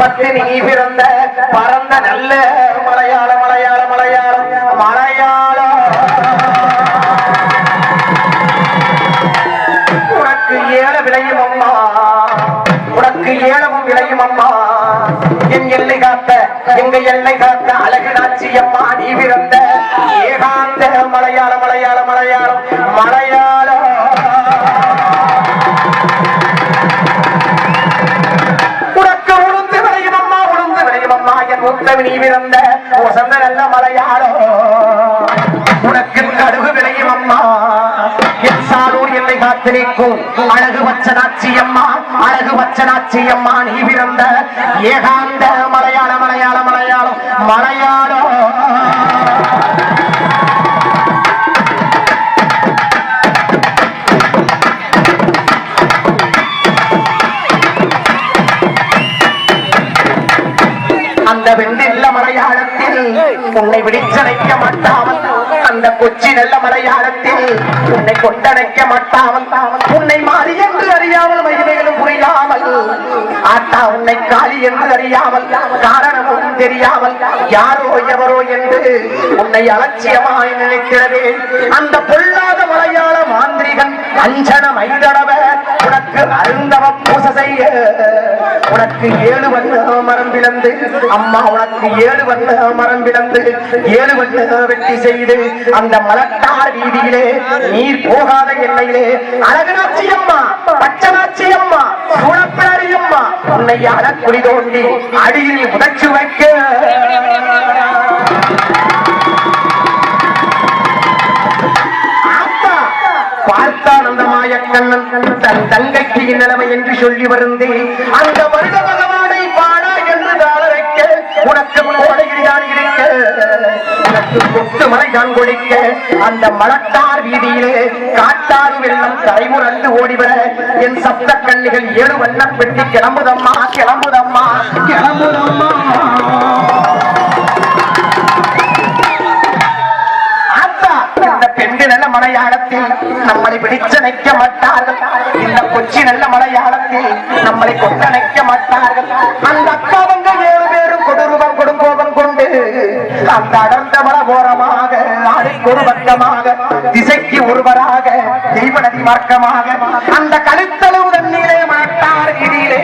பத்து நீ பிறந்த பறந்த நல்ல மலையாள மலையாள மலையாளம் மலையாளம் உனக்கு ஏழ விளையும் அம்மா, உனக்கு ஏழமும் விளையும் அம்மா. என் எல்லை காத்த எங்க எல்லை காத்த அழகு நாச்சி அம்மா நீ பிறந்த ஏகாந்த மலையாள மலையாள மலையாளம் மலையாளம். உனக்கு உளுந்து விளையும் அம்மா, உளுந்து விளையும் அம்மா. என் முத்தவி நீ பிறந்த வசந்த நல்ல மலையாளம். உனக்கு கடுகு விளையும் அம்மா, என் சாலூர் எல்லை காத்து நிற்கும் அழகு வச்சனாச்சி அம்மா, அழகு வச்சனாச்சி அம்மா நீ பிறந்த ஏகாந்த மலையாள மலையாள மலையாளம் மலையாளம். அந்த வெண்ணில்ல மலையாளத்தில் உன்னை விடிச்சடைக்க மாட்டாமல், அந்த கொச்சி நல்ல மலையாளத்தில் உன்னை கொண்டடைக்க மாட்டாமல், உன்னை மாறி என்று அறியாமல் மகிமைகளும் புரியாமல், ஆத்தா உன்னை காளி என்று அறியாமல் காரணமும் தெரியாமல் யாரோ எவரோ என்று உன்னை அலட்சியமாய் நினைக்கிறதே அந்த பொல்லாத மலையாள மாந்திரிகன் அஞ்சனம் ஐதடவ உனக்கு அருந்தவ பூச செய்ய உனக்கு 7 வண்ண மரம் பிளந்து அம்மா, உனக்கு 7 வண்ண மரம் பிளந்து 7 வண்ண வெட்டி செய்து அந்த மலட்டார் வீதியிலே நீர் போகாத எல்லையிலே அழகனாச்சி அம்மா, பச்சனாச்சி அம்மா, சூழப்பிடாரி அம்மா உன்னை அழக்குடி தோண்டி அடியில் உதச்சு வைக்க பார்த்தான் அந்த மாயக்கண்ணன் தன் தங்கைக்கு நிலைமை என்று சொல்லி வருந்தே அந்த வருட பகவானை பாடா என்று தாழ வைக்க உனக்கு கோடையில்தான் இருக்க உனக்கு கொத்து மலை தான் கொடுக்க அந்த மலட்டார் வீதியிலே காட்டாறு வெள்ளம் கரைமுரண்டு ஓடிவர என் சப்த கண்ணிகள் 7 வண்ணம் பெட்டி கிளம்புதம்மா கிளம்புதம்மா கிளம்புதம்மா. நல்ல மலையாளத்தில் நம்மளை பிடிச்சணைக்க மாட்டார்கள், இந்த கொச்சி நல்ல மலையாளத்தில் நம்மளை கொண்டணைக்க மாட்டார்கள். அந்த அக்காவங்க 7 பேரும் கொடுருவம் கொடுங்கோபம் கொண்டு அந்த அடர்ந்த மல ஓரமாக நாளைக்கு ஒரு பக்கமாக திசைக்கு ஒருவராக தெய்வநதி மார்க்கமாக அந்த கழுத்தளவு தண்ணீரே மாட்டார் வீதியிலே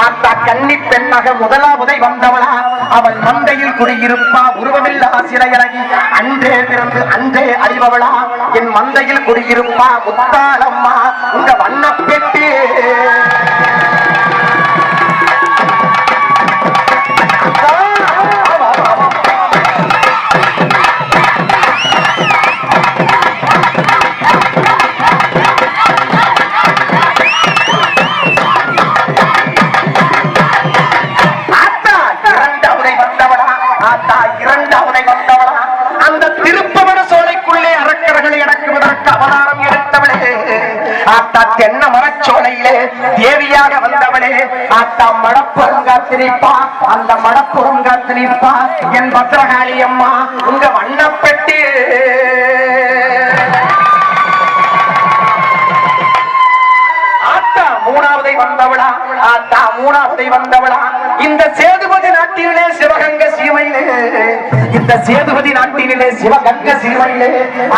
அந்த கன்னி பெண்ணாக முதலாவதை வந்தவளா அவள் மந்தையில் குடியிருப்பா உருவமில்லா சிலையழகி அன்றே பிறந்து அன்றே அறிபவளா என் மந்தையில் குடியிருப்பா முத்தாளம்மா உங்க வண்ண பெட்டி. இரண்டாவதை வந்தவளா அந்த திருப்பவன சோலைக்குள்ளே அரக்கர்களை அடக்குவதற்கு அவதாரம் எடுத்தவளே ஆத்தா தென்ன மரச்சோலையிலே தேவியாக வந்தவளே ஆத்தா மடப்புறங்காத்திரிப்பா அந்த மடப்புறங்காத்திரிப்பா என் பத்ரகாளி அம்மா உங்க வண்ணப்பெட்டி. மூணாவதை வந்தவளா ஆத்தா மூணாவதை வந்தவளா இந்த சேதுபதி நாட்டிலே சிவகங்க சீமையிலே இந்த சேதுபதி நாட்டிலே சிவகங்க சீமையிலே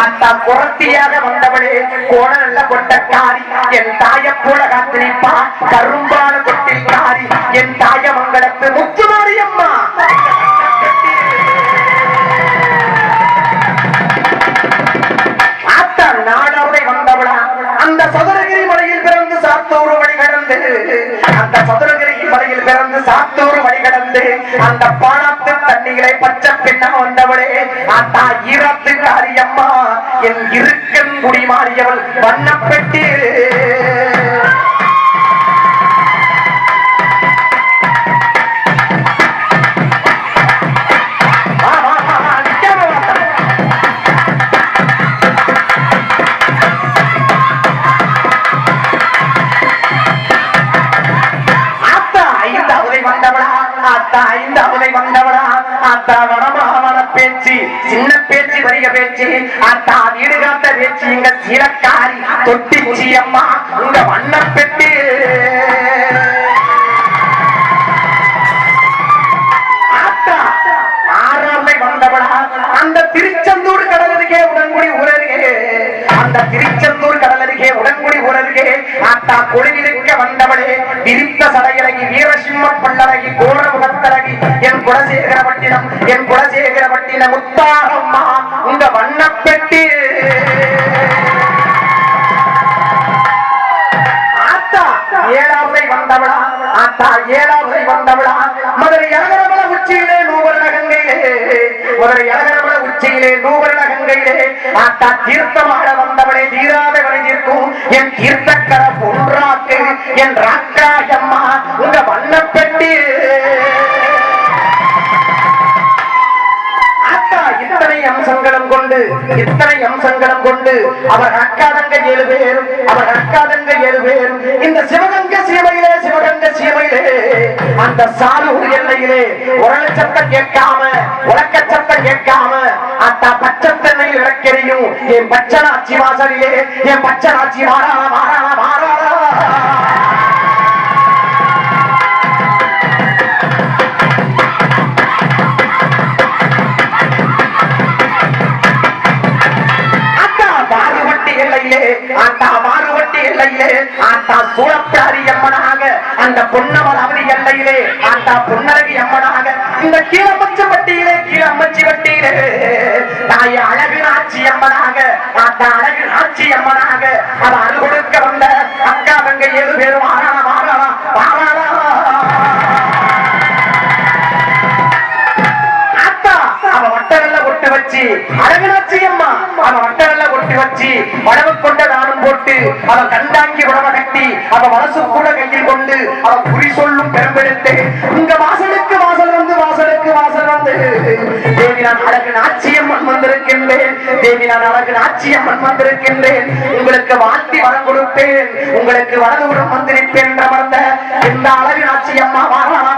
ஆத்தா குரத்தியாக வந்தவளே கோண நல்ல கொட்டக்காரி என் தாய போல காத்திரிப்பா கரும்பான கொட்டிக்காரி என் தாய மங்களத்து முத்துமாரி அம்மா. ஆத்தா நாடாவதை வந்தவளா அந்த சதுரகிரி மலையில் பிறந்து சாத்தூர் வழி கடந்து அந்த சதுரகிரி மலையில் பிறந்து சாத்தூர் வழி கடந்து அந்த பாணத்து தண்ணிகளை பச்சை பெண்ணா வந்தவளே ஆத்தா ஈரத்து காரியம்மா என் இருக்கன் குடி மாறியவள் வண்ணப்பெட்டி. ஐந்தாவதை வந்தவளா ஆத்தா வடமாவன பேச்சு சின்ன பேச்சு வரிய பேச்சு ஆத்தா வீடு காத்த பேச்சு எங்க சீலக்காரி தொட்டிச்சி அம்மா உங்க வண்ண பெட்டி. மடியிலே ஆத்தா கொழுவிருக்க வந்தவளே விரித்த சடையழகி வீரசிம்ம பல்லழகி கோரமுகத்தழகி என் குலசேகரப்பட்டினம் முத்தாரம்மா உங்க வண்ணப்பெட்டி ஏழாவதை வந்தவளா ஆத்தா ஏழாவதை வந்தவளா மதுரை அழகரமல உச்சியிலே நூவர்ண கங்கையிலே ஆத்தா தீர்த்தமாட வந்தவளே தீராத வரைக்கும் என் தீர்த்தக்கர பொன்றாக்கு என் ராக்காயம்மா உங்க வண்ணப்பெட்டி இத்தனை அம்சங்களும் கொண்டு அவர் அக்காதங்க 7 பேரும் இந்த சிவகங்க சீமையிலே அந்த சாலூர் எல்லையிலே உரள சத்தம் கேட்காம உலக்க சத்தம் கேட்காம அத்தா பச்சத்தன்னை இறக்கறியும் என் பச்சனாட்சி வாசலிலே என் பச்சனாட்சி மாறாளா சூழப்பிராரியம்மனாக அந்த பொன்னமராவதி எல்லையிலே ஆத்தா பொன்னழகி அம்மனாக இந்த கீழமச்சப்பட்டியிலே கீழம்மச்சிவட்டியிலே தாய அழகு நாச்சி அம்மனாக ஆத்தா அழகு நாச்சி அம்மனாக அவ அருகொடுக்க வந்த அக்கா தங்க 7 பேரும் வாராளா ஆத்தா அவ வட்டவெல்ல ஒட்டு வச்சு அழகு நாச்சி அம்மா அவ வட்டவெல்ல ஒட்டு வச்சு வடவு கொண்ட நானும் போட்டு அவ கண்டாங்கி உடவ கட்டி அவ மனசு கூட கையில் கொண்டு அவ குறி சொல்லும் பெரும்பெடுத்து இங்க வாசலுக்கு வாசல் வந்து தேவி நான் அழகு நாச்சியம்மன் வந்திருக்கின்றேன் உங்களுக்கு வாழ்த்தி வரம் கொடுப்பேன் உங்களுக்கு வலதுபுறம் வந்திருப்பேன் என்ற வந்த இந்த அழகு நாச்சியம்மா வாராளா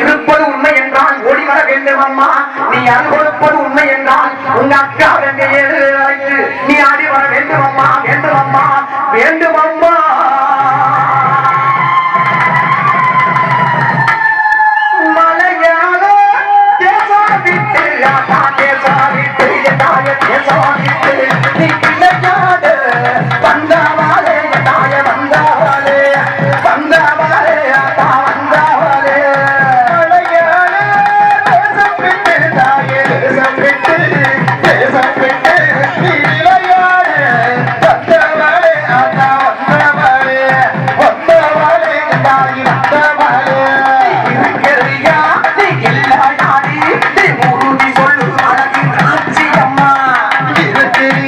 இருப்பது உண்மை என்றால் ஓடி வர வேண்டும் அம்மா நீ அனுபவிப்பது உண்மை என்றால் உங்க அக்கா அழைத்து நீ ஆடி வர வேண்டும் அம்மா மலையாள தேசம் விட்டு நீ பிள்ளையாடு வந்தாவாலே தாய வந்தாவாலே Thank you.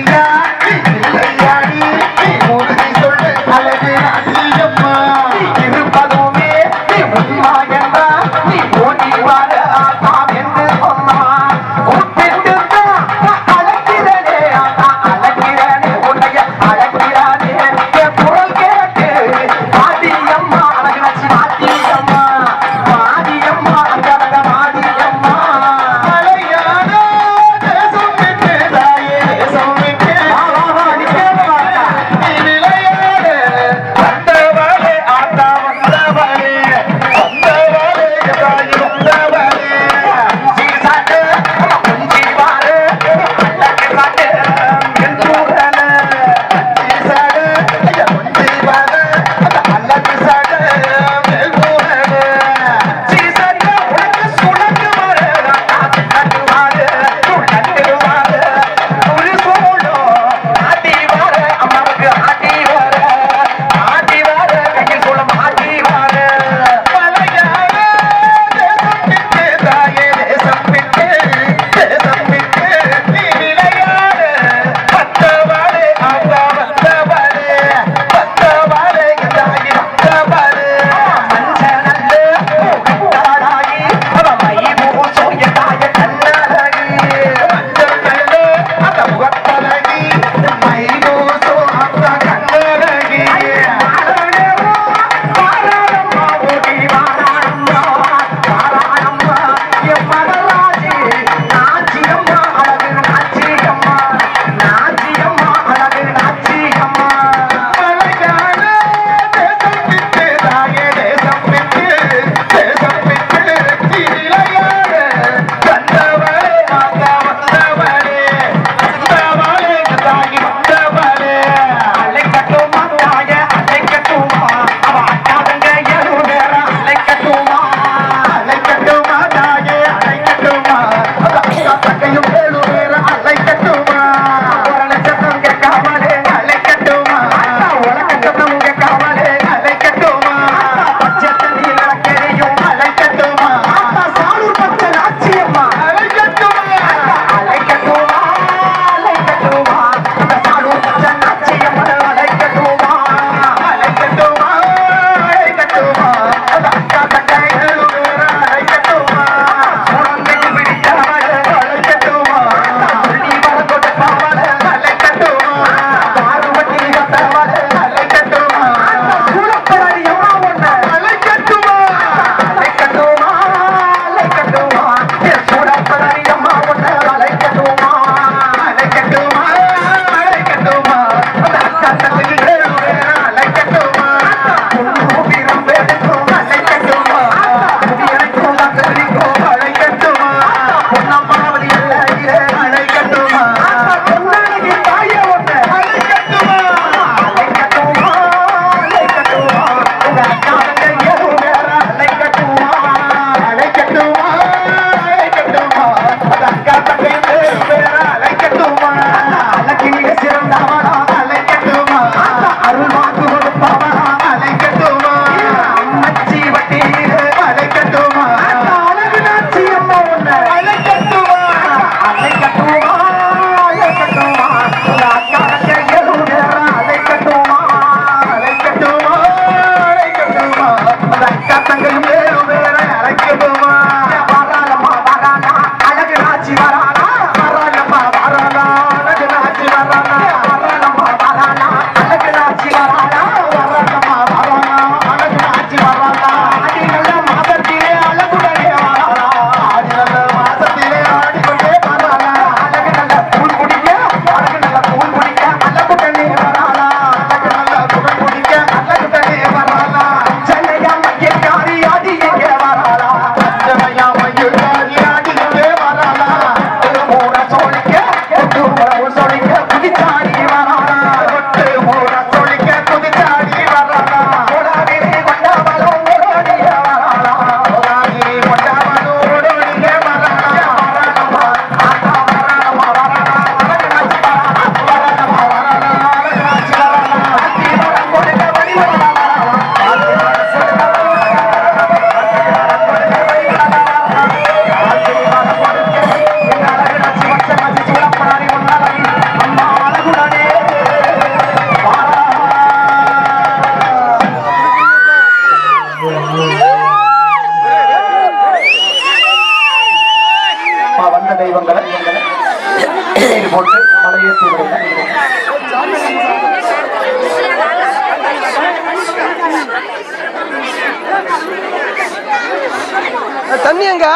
எங்க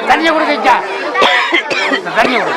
தண்ணியை கொடுக்க தண்ணியை கொடு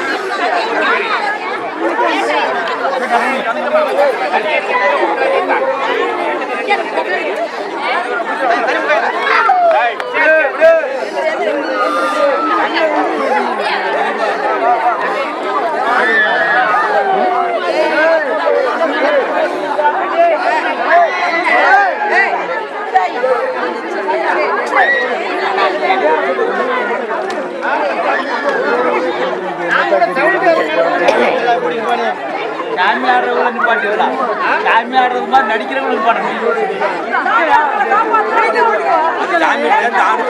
சாமி ஆடுறவங்களை நிப்பாட்டிடலாம். சாமி ஆடுறது மாதிரி நடிக்கிறவங்களுக்கு பாடணும். சாமி ஆடு